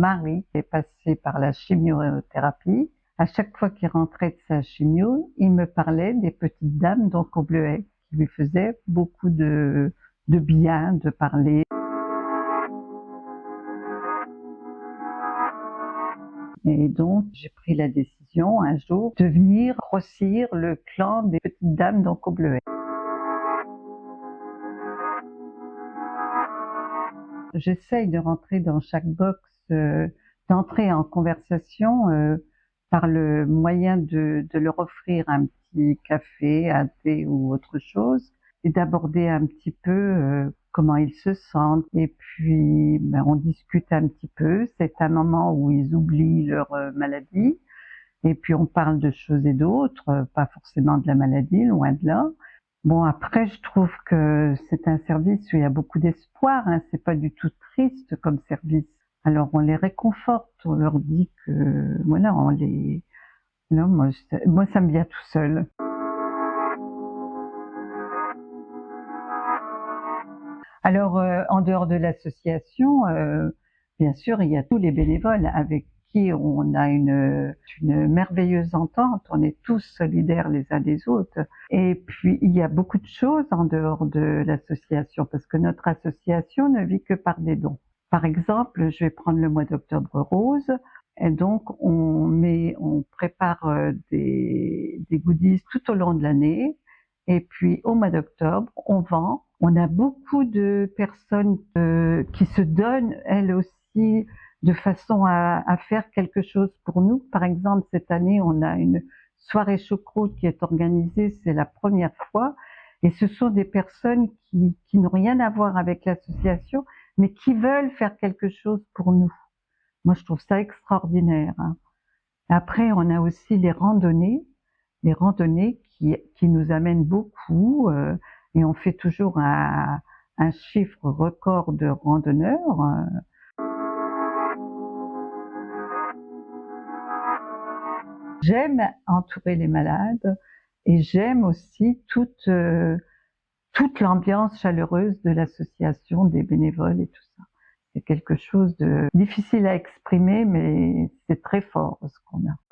mari est passé par la chimiothérapie. À chaque fois qu'il rentrait de sa chimio, il me parlait des petites dames donc au bleuet, qui lui faisaient beaucoup de bien de parler. Et donc, j'ai pris la décision un jour de venir grossir le clan des petites dames donc au bleuet. J'essaye de rentrer dans chaque box, d'entrer en conversation par le moyen de leur offrir un petit café, un thé ou autre chose, et d'aborder un petit peu comment ils se sentent. Et puis, on discute un petit peu. C'est un moment où ils oublient leur maladie. Et puis, on parle de choses et d'autres, pas forcément de la maladie, loin de là. Bon, après, je trouve que c'est un service où il y a beaucoup d'espoir, hein. C'est pas du tout triste comme service. Alors, on les réconforte, on leur dit que, voilà, on les... Non, moi, ça me vient tout seul. Alors, en dehors de l'association, bien sûr, il y a tous les bénévoles avec qui on a une merveilleuse entente. On est tous solidaires les uns des autres. Et puis, il y a beaucoup de choses en dehors de l'association, parce que notre association ne vit que par des dons. Par exemple, je vais prendre le mois d'octobre rose, et donc on prépare des goodies tout au long de l'année. Et puis au mois d'octobre, on vend. On a beaucoup de personnes qui se donnent elles aussi de façon à faire quelque chose pour nous. Par exemple, cette année, on a une soirée choucroute qui est organisée, c'est la première fois. Et ce sont des personnes qui n'ont rien à voir avec l'association, mais qui veulent faire quelque chose pour nous. Moi, je trouve ça extraordinaire, hein. Après, on a aussi les randonnées qui nous amènent beaucoup, et on fait toujours un chiffre record de randonneurs. J'aime entourer les malades et j'aime aussi toute l'ambiance chaleureuse de l'association, des bénévoles et tout ça. C'est quelque chose de difficile à exprimer, mais c'est très fort ce qu'on a.